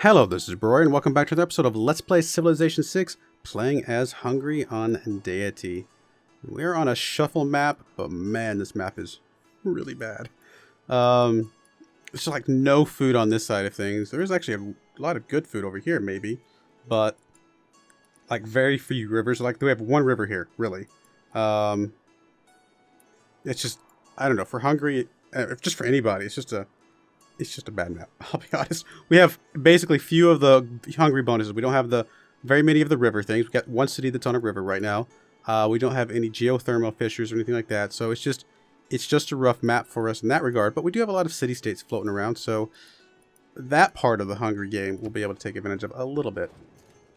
Hello, this is Broyar, and welcome back to another episode of Let's Play Civilization 6, playing as Hungary on Deity. We're on a shuffle map, but man, this map is really bad. There's just like no food on this side of things. There is actually a lot of good food over here, maybe, but like very few rivers. Like we have one river here, really. It's just, I don't know, for Hungary, just for anybody, it's just a bad map, I'll be honest. We have basically few of the Hungary bonuses. We don't have the very many of the river things. We've got one city that's on a river right now. We don't have any geothermal fissures or anything like that. So it's just a rough map for us in that regard. But we do have a lot of city-states floating around. So that part of the Hungary game we'll be able to take advantage of a little bit.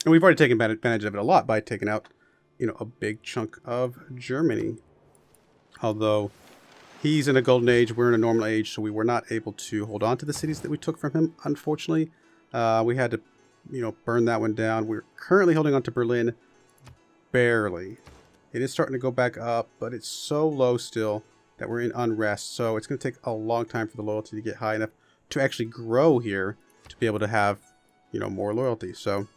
And we've already taken advantage of it a lot by taking out, you know, a big chunk of Germany. Although he's in a golden age, we're in a normal age, so we were not able to hold on to the cities that we took from him, unfortunately. We had to, you know, burn that one down. We're currently holding on to Berlin, barely. It is starting to go back up, but it's so low still that we're in unrest. So it's going to take a long time for the loyalty to get high enough to actually grow here to be able to have, you know, more loyalty. So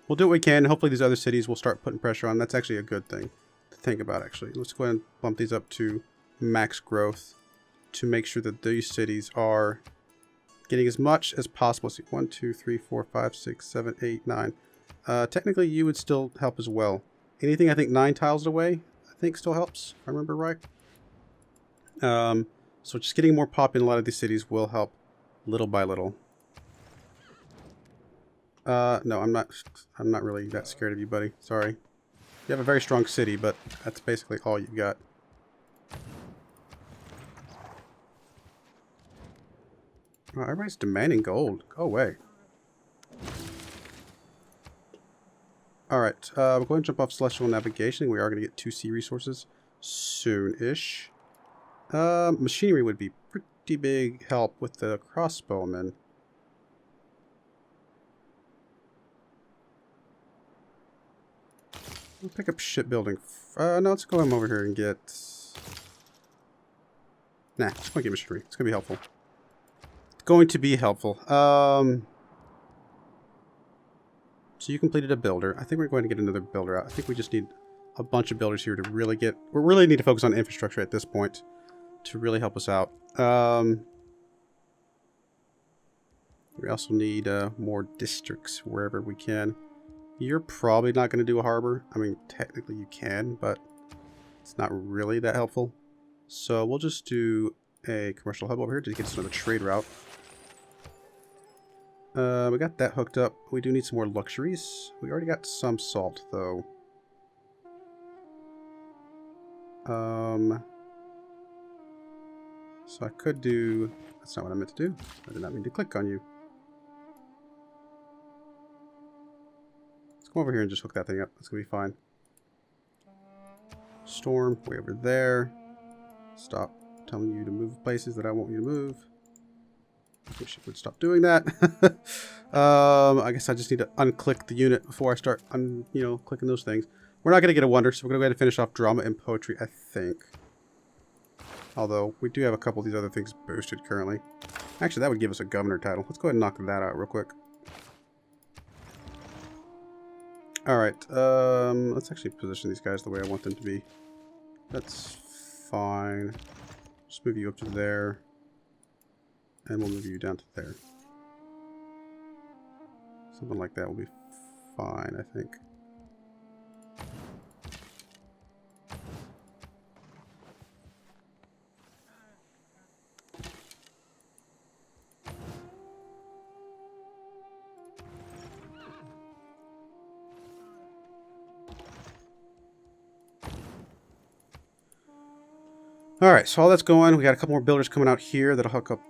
we'll do what we can. Hopefully these other cities will start putting pressure on. That's actually a good thing to think about, actually. Let's go ahead and bump these up to max growth to make sure that these cities are getting as much as possible. See, 1, 2, 3, 4, 5, 6, 7, 8, 9. Technically, you would still help as well. Anything I think 9 tiles away, I think still helps, if I remember right. So just getting more pop in a lot of these cities will help little by little. No, I'm not really that scared of you, buddy. Sorry. You have a very strong city, but that's basically all you've got. Oh, everybody's demanding gold. Go away. Alright, we're going to jump off Celestial Navigation. We are going to get 2 sea resources soon-ish. Machinery would be pretty big help with the crossbowmen. We'll pick up shipbuilding. No, let's go over here and get... Nah, just want to get machinery. It's going to be helpful. Going to be helpful. So you completed a builder. I think we're going to get another builder out. I think we just need a bunch of builders here to really get... We really need to focus on infrastructure at this point to really help us out. We also need more districts wherever we can. You're probably not going to do a harbor. I mean, technically you can, but it's not really that helpful. So we'll just do a commercial hub over here to get us another trade route. We got that hooked up. We do need some more luxuries. We already got some salt, though. So I could do... That's not what I meant to do. I did not mean to click on you. Let's come over here and just hook that thing up. That's going to be fine. Storm, way over there. Stop telling you to move places that I want you to move. I wish it would stop doing that. I guess I just need to unclick the unit before I start, clicking those things. We're not going to get a wonder, so we're going to go ahead and finish off drama and poetry, I think. Although, we do have a couple of these other things boosted currently. Actually, that would give us a governor title. Let's go ahead and knock that out real quick. Alright, let's actually position these guys the way I want them to be. That's fine. Just move you up to there. And we'll move you down to there. Something like that will be fine, I think. Alright, so all that's going. We got a couple more builders coming out here that'll help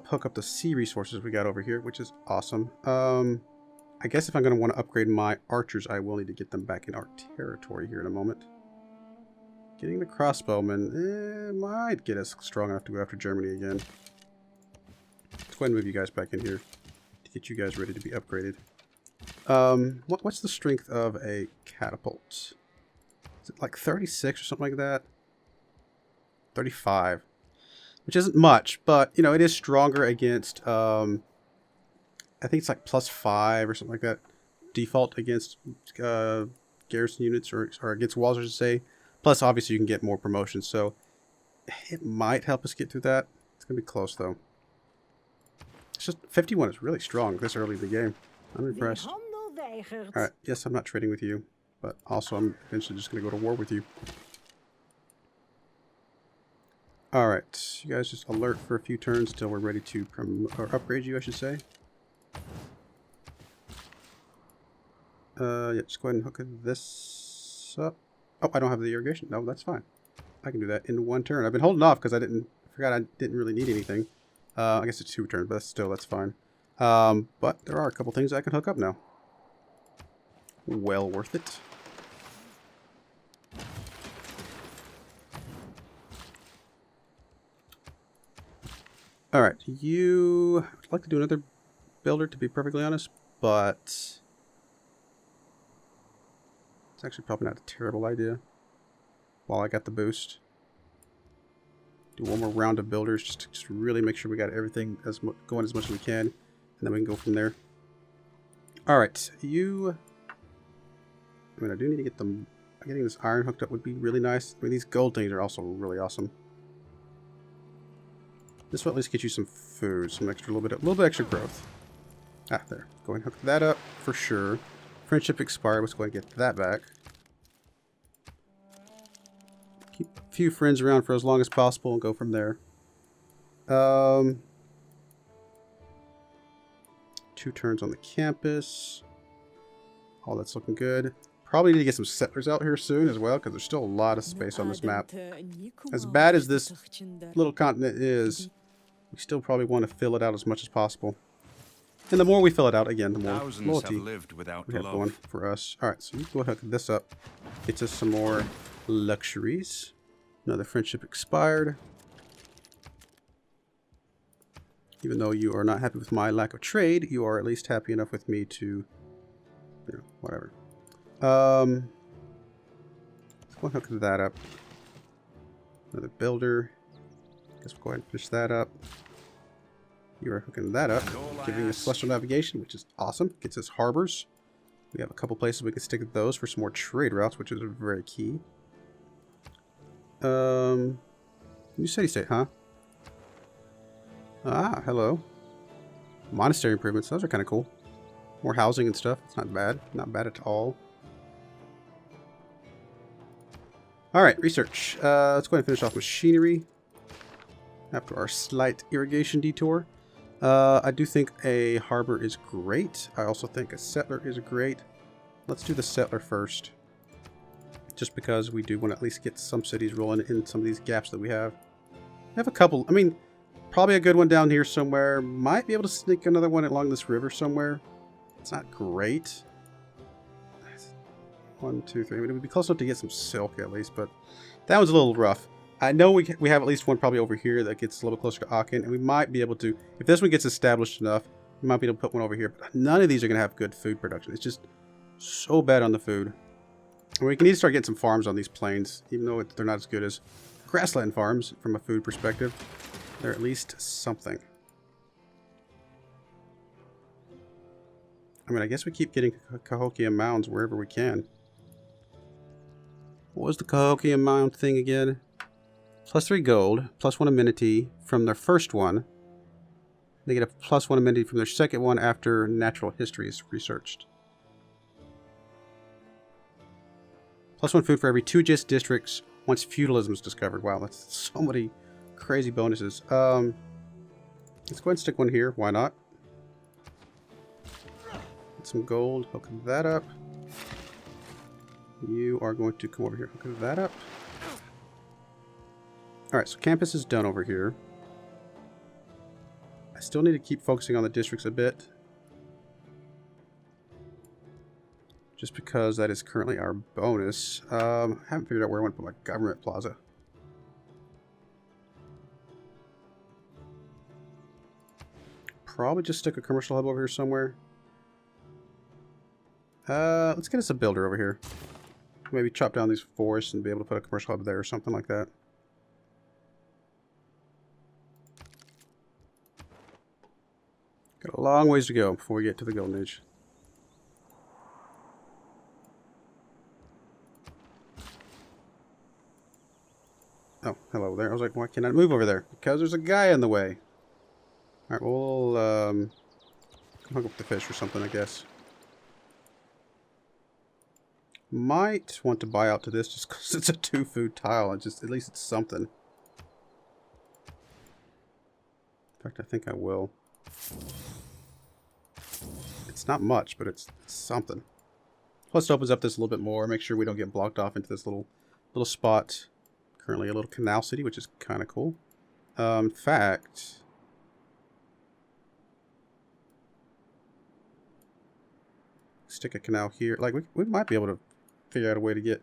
hook up the sea resources we got over here, which is awesome. I guess if I'm going to want to upgrade my archers, I will need to get them back in our territory here in a moment. Getting the crossbowmen might get us strong enough to go after Germany again. Let's go ahead and move you guys back in here to get you guys ready to be upgraded. What's the strength of a catapult? Is it like 36 or something like that? 35. Which isn't much, but, you know, it is stronger against I think it's like +5 or something like that. Default against garrison units or against walls, I should say. Plus, obviously, you can get more promotions, so it might help us get through that. It's gonna be close though. It's just 51 is really strong this early in the game. I'm impressed. Alright, yes, I'm not trading with you, but also I'm eventually just gonna go to war with you. Alright, you guys just alert for a few turns till we're ready to upgrade you, I should say. Yeah, just go ahead and hook this up. Oh, I don't have the irrigation. No, that's fine. I can do that in one turn. I've been holding off because I forgot I didn't really need anything. I guess it's 2 turns, but still, that's fine. But there are a couple things I can hook up now. Well worth it. Alright, I'd like to do another builder, to be perfectly honest, but it's actually probably not a terrible idea while I got the boost. Do one more round of builders just to really make sure we got everything going as much as we can, and then we can go from there. Alright, I mean, I do need to get them. Getting this iron hooked up would be really nice. I mean, these gold things are also really awesome. This will at least get you some food, a little bit extra growth. Ah, there. Go ahead and hook that up for sure. Friendship expired. Let's go ahead and get that back. Keep a few friends around for as long as possible and go from there. 2 turns on the campus. All that's looking good. Probably need to get some settlers out here soon as well, because there's still a lot of space on this map. As bad as this little continent is, we still probably want to fill it out as much as possible. And the more we fill it out, again, the more loyalty we have going for us. Alright, so you go ahead and hook this up. Gets us some more luxuries. Another friendship expired. Even though you are not happy with my lack of trade, you are at least happy enough with me to, you know, whatever. Let's go ahead and hook that up. Another builder. Guess we'll go ahead and finish that up. You are hooking that up, giving us celestial navigation, which is awesome. Gets us harbors. We have a couple places we can stick at those for some more trade routes, which is very key. New city state, huh? Ah, hello. Monastery improvements. Those are kind of cool. More housing and stuff. It's not bad. Not bad at all. Alright, research. Let's go ahead and finish off machinery. After our slight irrigation detour. I do think a harbor is great. I also think a settler is great. Let's do the settler first. Just because we do want to at least get some cities rolling in some of these gaps that we have. We have a couple. I mean, probably a good one down here somewhere. Might be able to sneak another one along this river somewhere. It's not great. 1, 2, 3. I mean, it would be close enough to get some silk at least, but that one's a little rough. I know we have at least one probably over here that gets a little bit closer to Aachen, and we might be able to, if this one gets established enough, we might be able to put one over here. But none of these are going to have good food production. It's just so bad on the food. And we can need to start getting some farms on these plains, even though they're not as good as grassland farms from a food perspective. They're at least something. I mean, I guess we keep getting Cahokia mounds wherever we can. What was the Cahokia mound thing again? +3 gold, +1 amenity from their first one. They get a +1 amenity from their second one after natural history is researched. +1 food for every 2 gist districts once feudalism is discovered. Wow, that's so many crazy bonuses. Let's go ahead and stick one here. Why not? Get some gold. Hook that up. You are going to come over here. Hook that up. Alright, so campus is done over here. I still need to keep focusing on the districts a bit. Just because that is currently our bonus. I haven't figured out where I want to put my government plaza. Probably just stick a commercial hub over here somewhere. Let's get us a builder over here. Maybe chop down these forests and be able to put a commercial hub there or something like that. Got a long ways to go before we get to the Golden Age. Oh, hello there. I was like, why can't I move over there? Because there's a guy in the way. Alright, we'll hook up the fish or something, I guess. Might want to buy out to this just because it's a 2-food tile. And just at least it's something. In fact, I think I will. It's not much, but it's something. Plus, it opens up this a little bit more. Make sure we don't get blocked off into this little spot. Currently a little canal city, which is kind of cool. In fact, stick a canal here. Like we might be able to figure out a way to get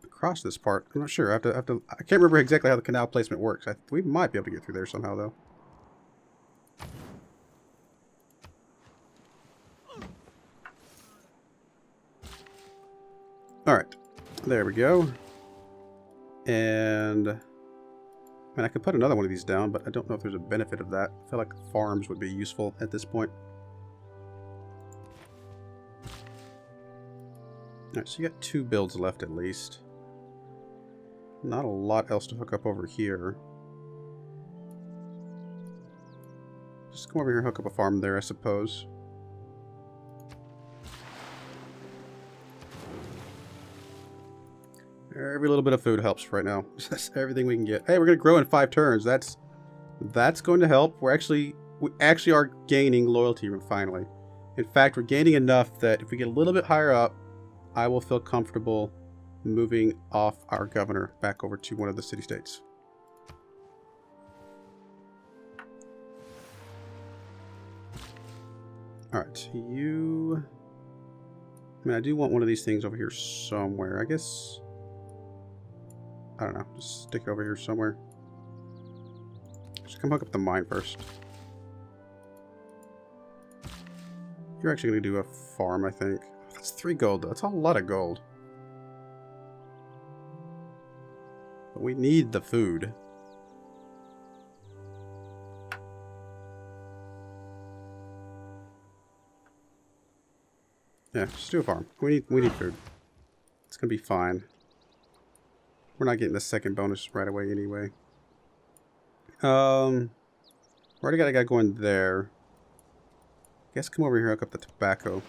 across this part. I'm not sure. I can't remember exactly how the canal placement works. We might be able to get through there somehow, though. All right, there we go. And I could put another one of these down, but I don't know if there's a benefit of that. I feel like farms would be useful at this point. Alright, so you got 2 builds left at least. Not a lot else to hook up over here. Just come over here and hook up a farm there, I suppose. Every little bit of food helps right now. That's everything we can get. Hey, we're going to grow in 5 turns. That's going to help. We actually are gaining loyalty finally. In fact, we're gaining enough that if we get a little bit higher up, I will feel comfortable moving off our governor back over to one of the city-states. Alright, you... I mean, I do want one of these things over here somewhere. I guess... I don't know. Just stick it over here somewhere. Just come hook up the mine first. You're actually going to do a farm, I think. That's 3 gold, though. That's a lot of gold. But we need the food. Yeah, just do a farm. We need food. It's going to be fine. We're not getting the second bonus right away anyway. We already got a guy going there. Guess come over here, hook up the tobacco.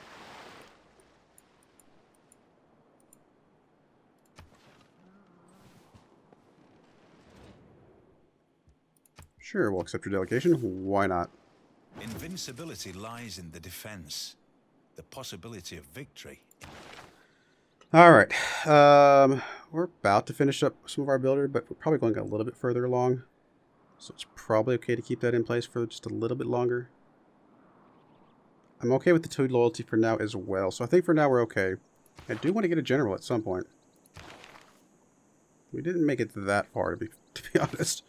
Sure, we'll accept your delegation. Why not? Invincibility lies in the defense. The possibility of victory. Alright. We're about to finish up some of our builder, but we're probably going a little bit further along. So it's probably okay to keep that in place for just a little bit longer. I'm okay with the 2 loyalty for now as well. So I think for now we're okay. I do want to get a general at some point. We didn't make it that far, to be honest.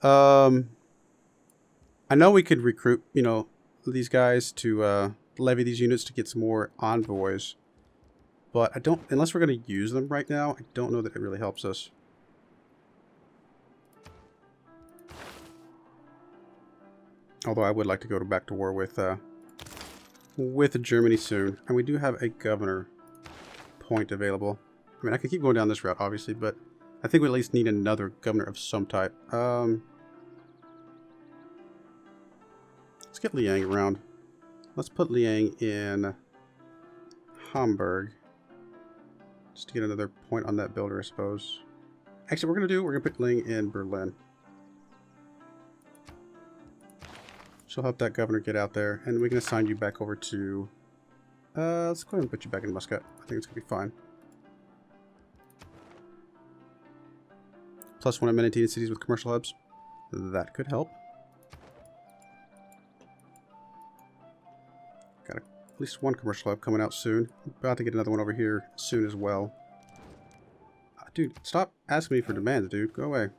I know we could recruit, you know, these guys to levy these units to get some more envoys. But I don't, unless we're going to use them right now, I don't know that it really helps us. Although I would like to go back to war with Germany soon. And we do have a governor point available. I mean, I can keep going down this route, obviously, but I think we at least need another governor of some type. Let's get Liang around. Let's put Liang in Hamburg. Just to get another point on that builder, I suppose. Actually, we're going to put Liang in Berlin. She'll help that governor get out there. And we can assign you back over to... let's go ahead and put you back in Muscat. I think it's going to be fine. Plus 1 amenity in cities with commercial hubs. That could help. Got at least 1 commercial hub coming out soon. About to get another one over here soon as well. Dude, stop asking me for demands, dude. Go away.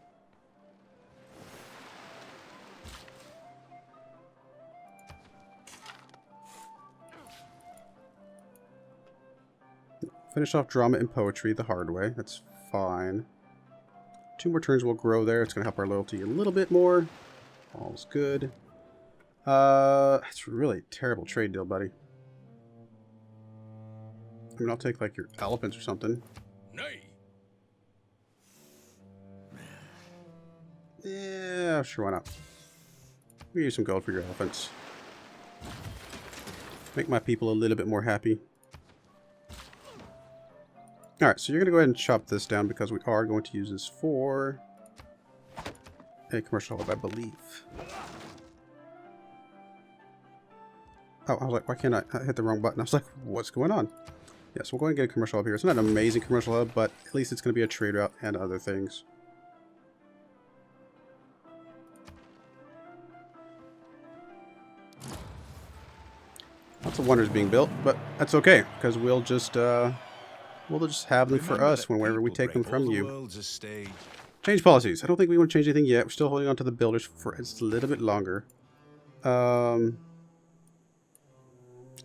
Finish off drama and poetry the hard way. That's fine. 2 more turns will grow there. It's going to help our loyalty a little bit more. All's good. It's really a terrible trade deal, buddy. I mean, I'll take, like, your elephants or something. Nay. Yeah, sure, why not? We use some gold for your elephants. Make my people a little bit more happy. Alright, so you're going to go ahead and chop this down because we are going to use this for a commercial hub, I believe. Oh, I was like, why can't I hit the wrong button? I was like, what's going on? Yes, we'll go ahead and get a commercial hub here. It's not an amazing commercial hub, but at least it's going to be a trade route and other things. Lots of wonders being built, but that's okay because we'll just have them for us whenever we take them from you. Change policies. I don't think we want to change anything yet. We're still holding on to the builders for just a little bit longer. I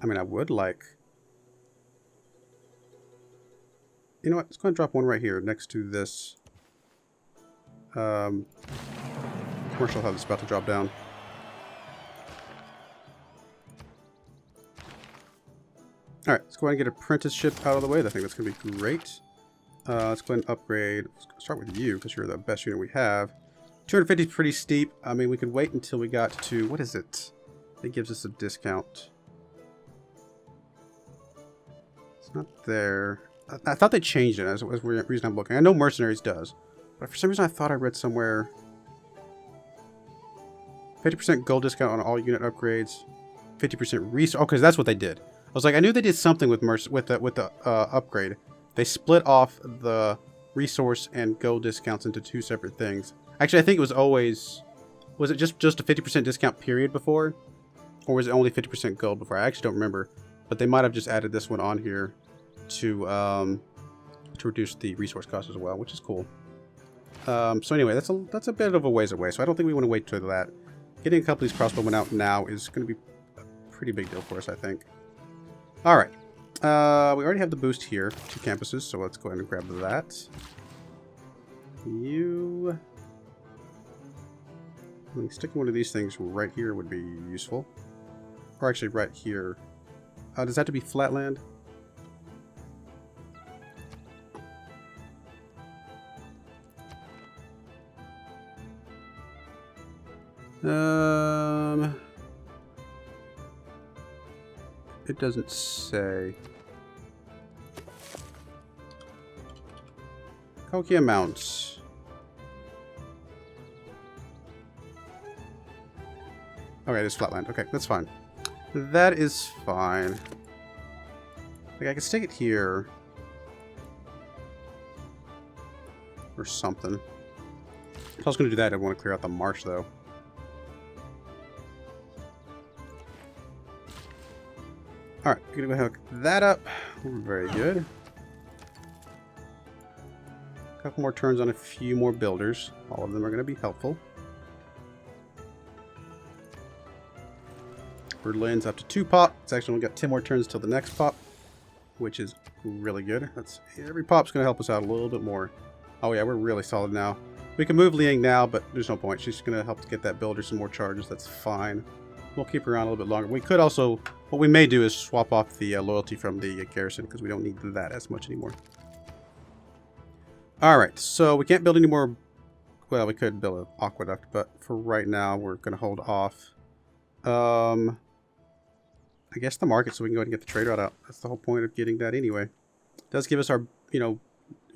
mean, I would like... You know what? Let's go ahead and drop one right here next to this commercial hub that's about to drop down. Alright, let's go ahead and get apprenticeship out of the way. I think that's going to be great. Let's go ahead and upgrade. Let's start with you, because you're the best unit we have. 250 is pretty steep. I mean, we could wait until we got to... What is it? It gives us a discount. It's not there. I thought they changed it as the reason I'm looking. I know Mercenaries does. But for some reason I thought I read somewhere... 50% gold discount on all unit upgrades. 50% resource... Oh, because that's what they did. I was like, I knew they did something with the upgrade. They split off the resource and gold discounts into two separate things. Actually, I think it was always... Was it just a 50% discount period before? Or was it only 50% gold before? I actually don't remember. But they might have just added this one on here to reduce the resource cost as well, which is cool. So anyway, that's a bit of a ways away, so I don't think we want to wait till that. Getting a couple of these crossbowmen out now is going to be a pretty big deal for us, I think. Alright. We already have the boost here, 2 campuses, so let's go ahead and grab that. You... I mean, sticking one of these things right here would be useful. Or actually right here. Does that have to be flat land? It doesn't say. Kokia Mounts. Okay, it is flatland. Okay, that's fine. That is fine. Like, I can stick it here. Or something. If I was going to do that, I'd want to clear out the marsh, though. Alright, we're going to go hook that up. Very good. A couple more turns on a few more builders. All of them are going to be helpful. Berlin's up to 2 pop. It's actually only got 10 more turns till the next pop, which is really good. That's every pop's going to help us out a little bit more. Oh yeah, we're really solid now. We can move Liang now, but there's no point. She's going to help to get that builder some more charges. That's fine. We'll keep her around a little bit longer. We could also, what we may do is swap off the loyalty from the garrison because we don't need that as much anymore. Alright, so we can't build any more. Well, we could build an aqueduct, but for right now we're going to hold off. I guess the market, so we can go ahead and get the trade route out. That's the whole point of getting that anyway. It does give us our,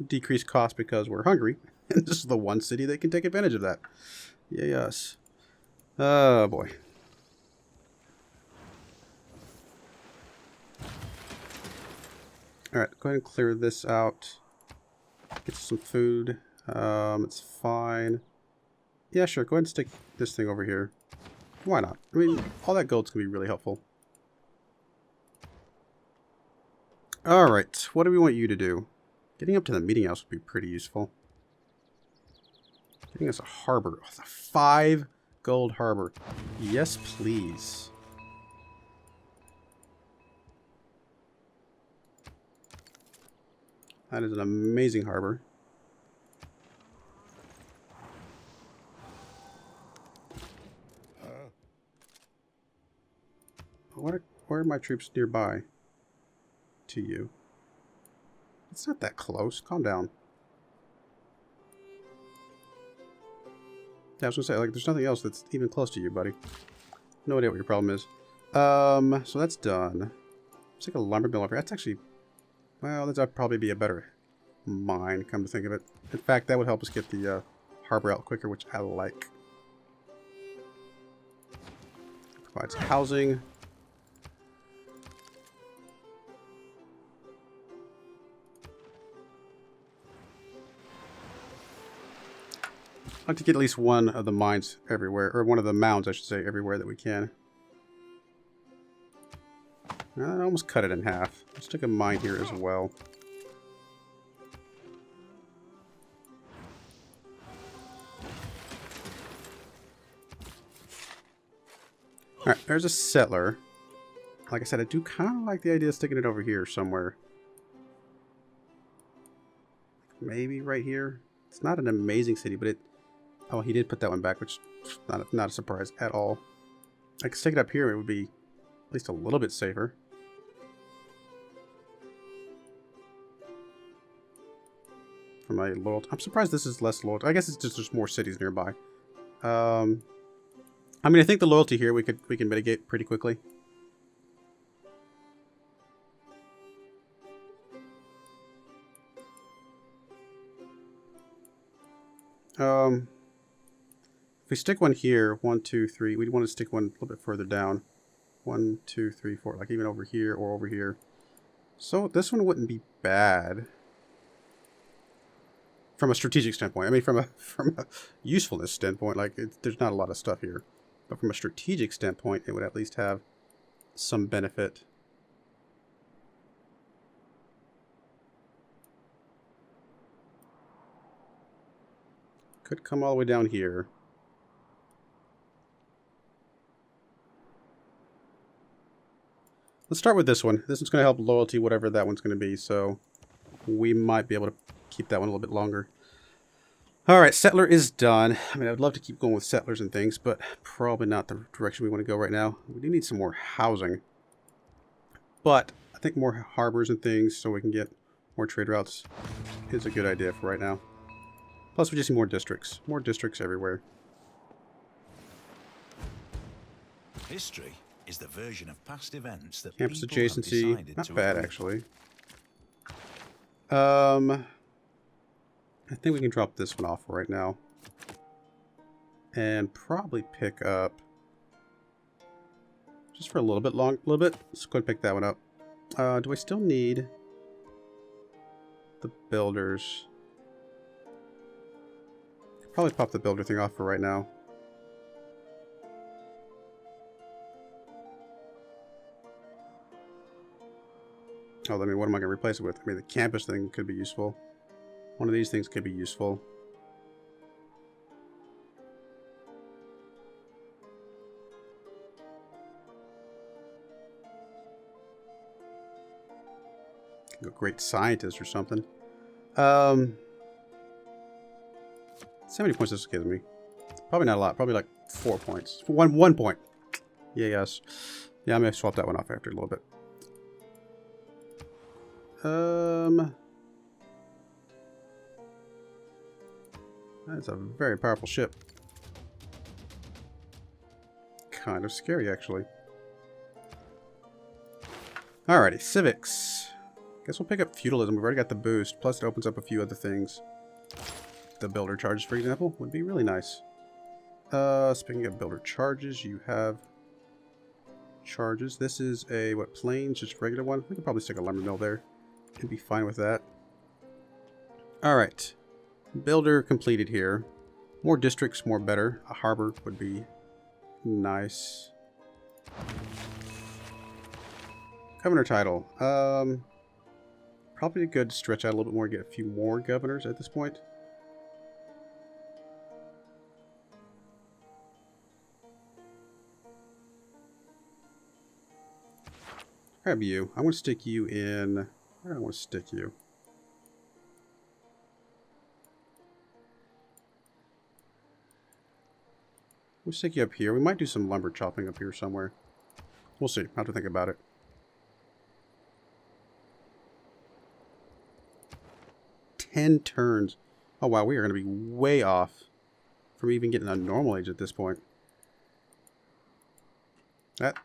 decreased cost because we're Hungary. And this is the one city that can take advantage of that. Yes. Oh, boy. Alright, go ahead and clear this out. Get some food. It's fine. Yeah, sure. Go ahead and stick this thing over here. Why not? I mean, all that gold's going to be really helpful. Alright, what do we want you to do? Getting up to the meeting house would be pretty useful. Getting us a harbor. Oh, a 5 gold harbor. Yes, please. That is an amazing harbor. where are my troops nearby to you? It's not that close. Calm down. Yeah, I was gonna say, like, there's nothing else that's even close to you, buddy. No idea what your problem is. So that's done. Let's take a lumber mill over here. That's actually, well, that'd probably be a better mine, come to think of it. In fact, that would help us get the harbor out quicker, which I like. Provides housing. I'd like to get at least one of the mines everywhere, or one of the mounds, I should say, everywhere that we can. I almost cut it in half. Let's take a mine here as well. Alright, there's a settler. Like I said, I do kind of like the idea of sticking it over here somewhere. Maybe right here. It's not an amazing city, but it... Oh, he did put that one back, which is not a surprise at all. I could stick it up here, it would be at least a little bit safer. For my loyalty. I'm surprised this is less loyalty. I guess it's just there's more cities nearby. I mean, I think the loyalty here we can mitigate pretty quickly. If we stick one here, 1, 2, 3, we want to stick one a little bit further down. 1, 2, 3, 4, like even over here or over here. So this one wouldn't be bad. From a strategic standpoint. I mean, from a usefulness standpoint, like, there's not a lot of stuff here. But from a strategic standpoint, it would at least have some benefit. Could come all the way down here. Let's start with this one. This one's going to help loyalty, whatever that one's going to be. So we might be able to keep that one a little bit longer. Alright, settler is done. I mean, I'd love to keep going with settlers and things, but probably not the direction we want to go right now. We do need some more housing. But I think more harbors and things so we can get more trade routes is a good idea for right now. Plus, we just need more districts. More districts everywhere. History is the version of past events that Campus people have adjacency, decided not to bad agree. actually. I think we can drop this one off right now. And probably pick up, just for a little bit let's go and pick that one up. Do I still need the builders? Probably pop the builder thing off for right now. Oh, I mean, what am I going to replace it with? I mean, the campus thing could be useful. One of these things could be useful. A great scientist or something. How many points this gives me? Probably not a lot. Probably like 4 points. One point. Yeah, yes. Yeah, I may swap that one off after a little bit. That's a very powerful ship. Kind of scary, actually. Alrighty, civics. Guess we'll pick up feudalism. We've already got the boost. Plus, it opens up a few other things. The builder charges, for example, would be really nice. Speaking of builder charges, you have charges. This is a, what, plains, just regular one? We could probably stick a lumber mill there. Could be fine with that. Alright. Builder completed here. More districts, more better. A harbor would be nice. Governor title. Probably good to stretch out a little bit more, get a few more governors at this point. Grab you. I want to stick you in... Where do I want to stick you? We'll stick you up here. We might do some lumber chopping up here somewhere. We'll see. I'll have to think about it. Ten turns. Oh wow, we are going to be way off from even getting a normal age at this point.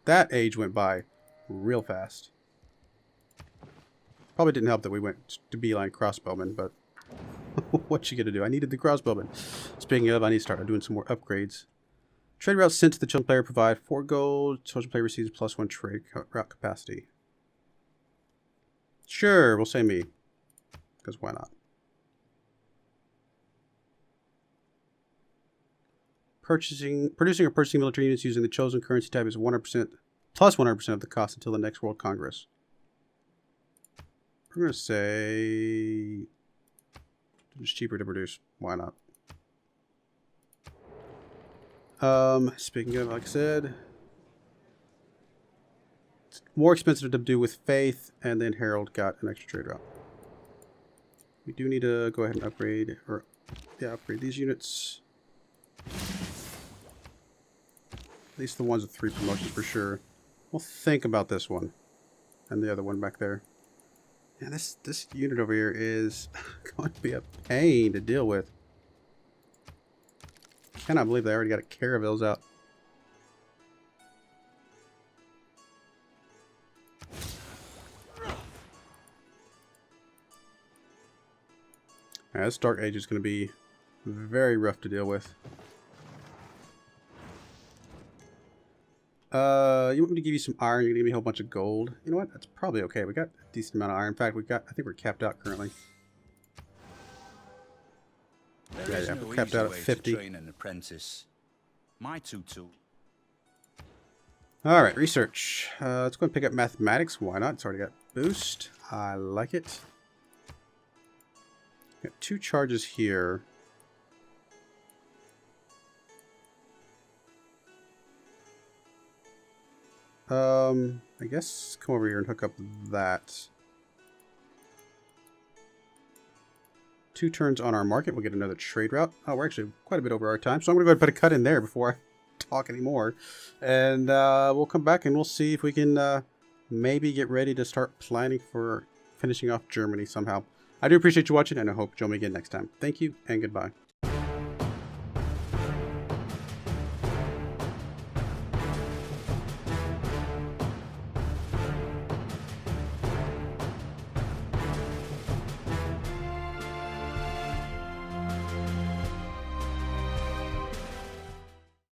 That age went by real fast. Probably didn't help that we went to beeline crossbowmen, but what you gonna do? I needed the crossbowmen. Speaking of, I need to start doing some more upgrades. Trade routes sent to the chosen player provide 4 gold. Chosen player receives +1 trade route capacity. Sure, we'll say me. Because why not? Producing or purchasing military units using the chosen currency type is 100% plus 100% of the cost until the next World Congress. We're going to say it's cheaper to produce. Why not? Speaking of, like I said, it's more expensive to do with Faith, and then Herald got an extra trade route. We do need to go ahead and upgrade, or yeah, upgrade these units. At least the ones with 3 promotions for sure. We'll think about this one and the other one back there. Yeah, this unit over here is going to be a pain to deal with. I cannot believe they already got a caravels out. Yeah, this Dark Age is going to be very rough to deal with. You want me to give you some iron? You're going to give me a whole bunch of gold. You know what? That's probably okay. We got a decent amount of iron. In fact, I think we're capped out currently. Yeah, we're capped out at 50. Train an apprentice. My tutu. All right, research. Let's go and pick up mathematics. Why not? It's already got boost. I like it. Got 2 charges here. I guess come over here and hook up that. 2 turns on our market. We'll get another trade route. Oh, we're actually quite a bit over our time, so I'm going to go ahead and put a cut in there before I talk anymore. And we'll come back and we'll see if we can maybe get ready to start planning for finishing off Germany somehow. I do appreciate you watching, and I hope you'll join me again next time. Thank you, and goodbye.